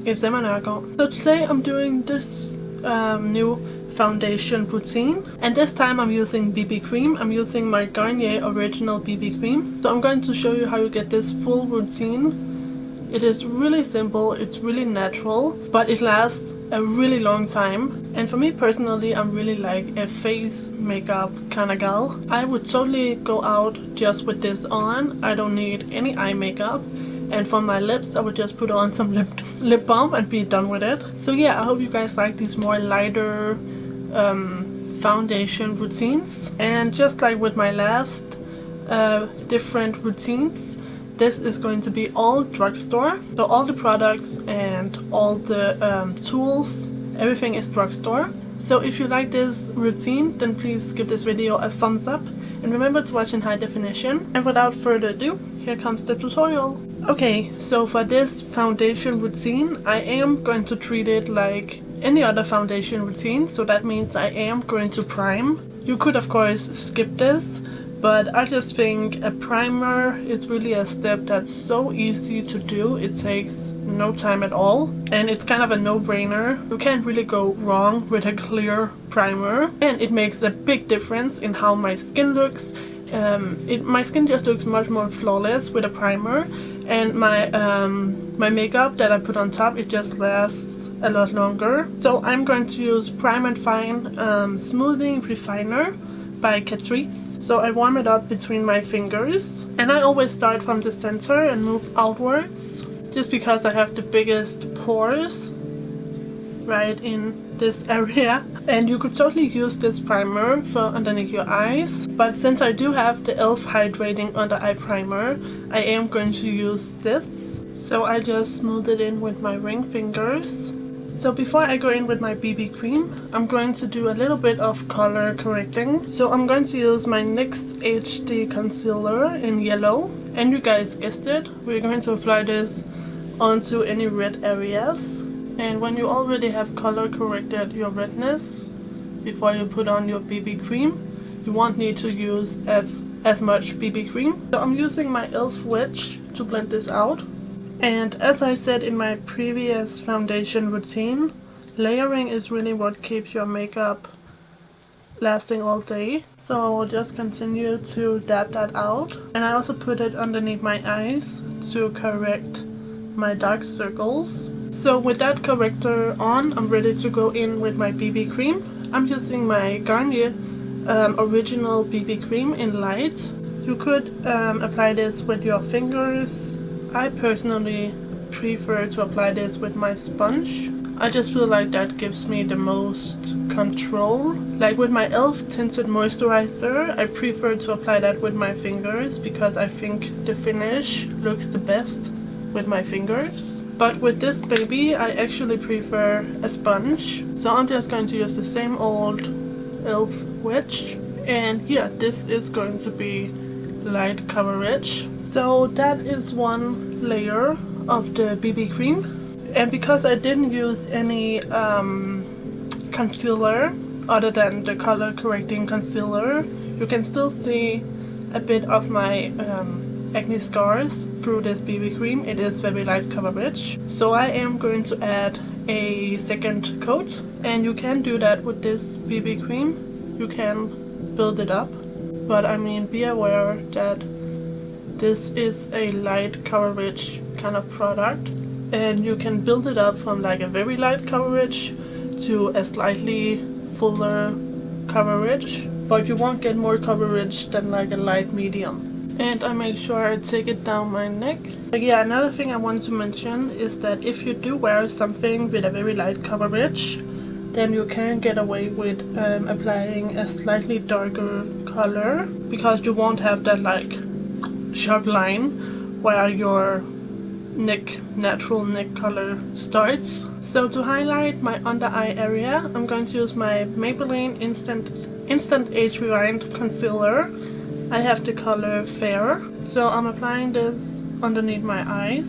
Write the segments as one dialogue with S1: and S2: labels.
S1: it's Emma Nørgaard. So today I'm doing this new foundation routine, and this time I'm using BB cream. I'm using my Garnier original BB cream. So I'm going to show you how you get this full routine. It is really simple, it's really natural, but it lasts a really long time. And for me personally, I'm really like a face makeup kind of gal. I would totally go out just with this on. I don't need any eye makeup. And for my lips, I would just put on some lip balm and be done with it. So yeah, I hope you guys like these more lighter foundation routines. And just like with my last different routines, this is going to be all drugstore. So all the products and all the tools, everything is drugstore. So if you like this routine, then please give this video a thumbs up. And remember to watch in high definition. And without further ado, here comes the tutorial. Okay, so for this foundation routine, I am going to treat it like any other foundation routine. So that means I am going to prime. You could of course skip this, but I just think a primer is really a step that's so easy to do. It takes no time at all, and it's kind of a no-brainer. You can't really go wrong with a clear primer, and it makes a big difference in how my skin looks. My skin just looks much more flawless with a primer, and my makeup that I put on top, it just lasts a lot longer. So I'm going to use Prime and Fine Smoothing Refiner by Catrice. So I warm it up between my fingers, and I always start from the center and move outwards, just because I have the biggest pores right in this area. And you could totally use this primer for underneath your eyes, but since I do have the e.l.f. Hydrating Under Eye Primer, I am going to use this. So I just smooth it in with my ring fingers. So before I go in with my BB cream, I'm going to do a little bit of color correcting. So I'm going to use my NYX HD concealer in yellow. And you guys guessed it, we're going to apply this onto any red areas. And when you already have color corrected your redness before you put on your BB cream, you won't need to use as much BB cream. So I'm using my e.l.f. Wedge to blend this out. And as I said in my previous foundation routine, layering is really what keeps your makeup lasting all day. So I will just continue to dab that out. And I also put it underneath my eyes to correct my dark circles. So with that corrector on, I'm ready to go in with my BB cream. I'm using my Garnier original BB cream in light. You could apply this with your fingers. I personally prefer to apply this with my sponge. I just feel like that gives me the most control. Like with my e.l.f. tinted moisturizer, I prefer to apply that with my fingers because I think the finish looks the best with my fingers. But with this baby, I actually prefer a sponge. So I'm just going to use the same old e.l.f. Wedge. And yeah, this is going to be light coverage. So that is one layer of the BB cream. And because I didn't use any concealer other than the color correcting concealer, you can still see a bit of my acne scars through this BB cream. It is very light coverage. So I am going to add a second coat, and you can do that with this BB cream. You can build it up, but I mean, be aware that this is a light coverage kind of product, and you can build it up from like a very light coverage to a slightly fuller coverage, but you won't get more coverage than like a light medium. And I make sure I take it down my neck. But yeah, another thing I want to mention is that if you do wear something with a very light coverage, then you can get away with applying a slightly darker color, because you won't have that like sharp line where your natural neck color starts. So to highlight my under eye area, I'm going to use my Maybelline Instant Age Rewind Concealer. I have the color Fair. So I'm applying this underneath my eyes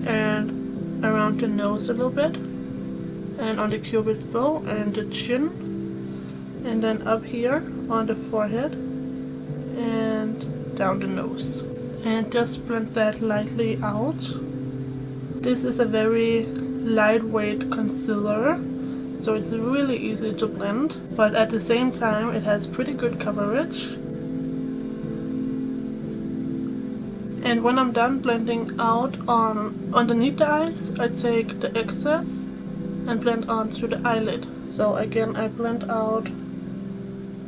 S1: and around the nose a little bit, and on the cupid's bow and the chin, and then up here on the forehead and down the nose. And just blend that lightly out. This is a very lightweight concealer, so it's really easy to blend, but at the same time it has pretty good coverage. And when I'm done blending out on underneath the eyes, I take the excess and blend onto the eyelid. So again, I blend out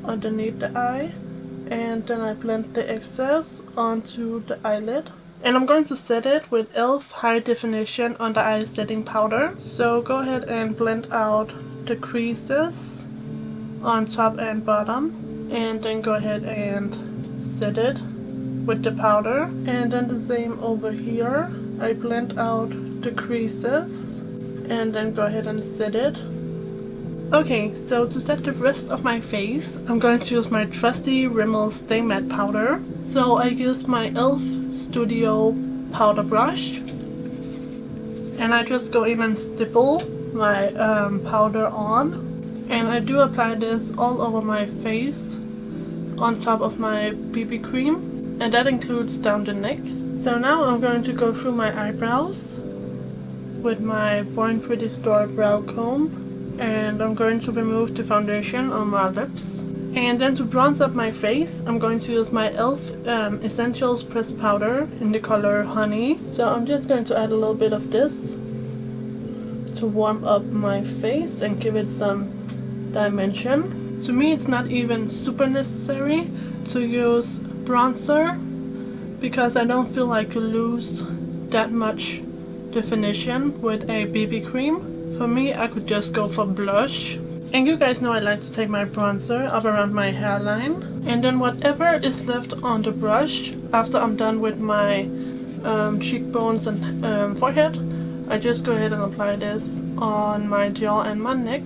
S1: underneath the eye, and then I blend the excess onto the eyelid. And I'm going to set it with e.l.f. High Definition Under Eye Setting Powder. So go ahead and blend out the creases on top and bottom, and then go ahead and set it with the powder. And then the same over here, I blend out the creases and then go ahead and set it. Okay, so to set the rest of my face, I'm going to use my trusty Rimmel Stay Matte powder. So I use my e.l.f. Studio powder brush, and I just go in and stipple my powder on, and I do apply this all over my face on top of my BB cream, and that includes down the neck. So now I'm going to go through my eyebrows with my BornPrettyStore brow comb, and I'm going to remove the foundation on my lips. And then to bronze up my face, I'm going to use my e.l.f. Essentials Pressed Powder in the color Honey. So I'm just going to add a little bit of this to warm up my face and give it some dimension. To me, it's not even super necessary to use bronzer because I don't feel like you lose that much definition with a BB cream. For me, I could just go for blush. And you guys know I like to take my bronzer up around my hairline, and then whatever is left on the brush after I'm done with my cheekbones and forehead, I just go ahead and apply this on my jaw and my neck.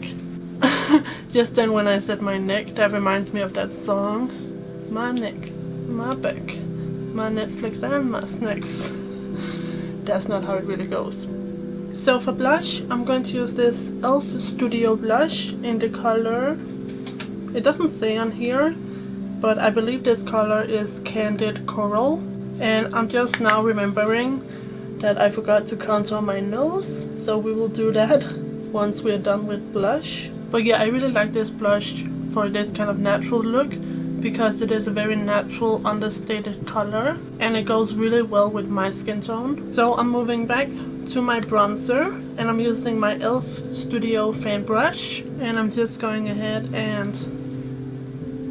S1: Just then when I said my neck, that reminds me of that song, my neck, my back, my Netflix and my snacks. That's not how it really goes. So for blush, I'm going to use this e.l.f. Studio blush in the color, it doesn't say on here, but I believe this color is Candid Coral. And I'm just now remembering that I forgot to contour my nose, so we will do that once we're done with blush. But yeah, I really like this blush for this kind of natural look because it is a very natural understated color and it goes really well with my skin tone. So I'm moving back to my bronzer, and I'm using my e.l.f. Studio fan brush, and I'm just going ahead and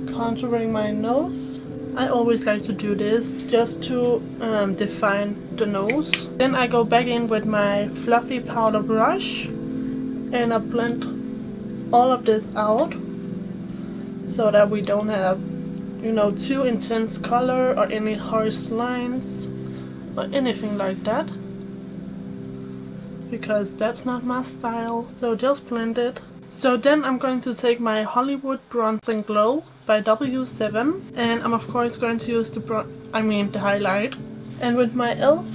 S1: contouring my nose. I always like to do this just to define the nose. Then I go back in with my fluffy powder brush and I blend all of this out so that we don't have, you know, too intense color or any harsh lines or anything like that, because that's not my style. So just blend it. So then I'm going to take my Hollywood Bronze and Glow by W7, and I'm of course going to use the highlight. And with my e.l.f.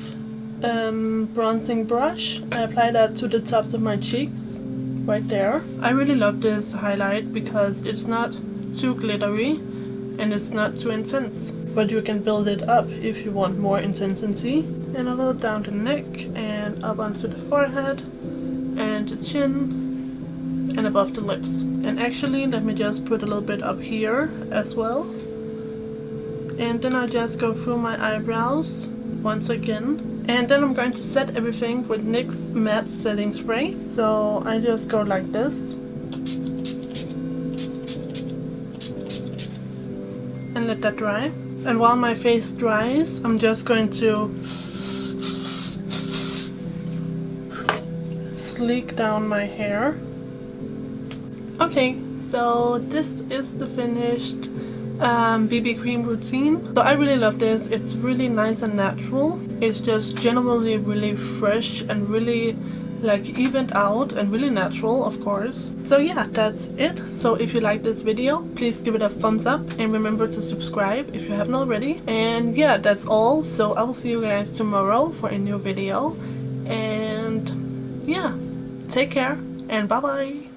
S1: bronzing brush, I apply that to the tops of my cheeks, right there. I really love this highlight because it's not too glittery and it's not too intense, but you can build it up if you want more intensity. And a little down the neck and up onto the forehead and the chin and above the lips. And actually, let me just put a little bit up here as well. And then I'll just go through my eyebrows once again. And then I'm going to set everything with NYX Matte Setting Spray. So I just go like this. And let that dry. And while my face dries, I'm just going to sleek down my hair. Okay, so this is the finished BB cream routine. So I really love this. It's really nice and natural. It's just generally really fresh and really like evened out and really natural, of course. So yeah, that's it. So if you like this video, please give it a thumbs up and remember to subscribe if you haven't already. And yeah, that's all. So I will see you guys tomorrow for a new video. And yeah, take care and bye bye.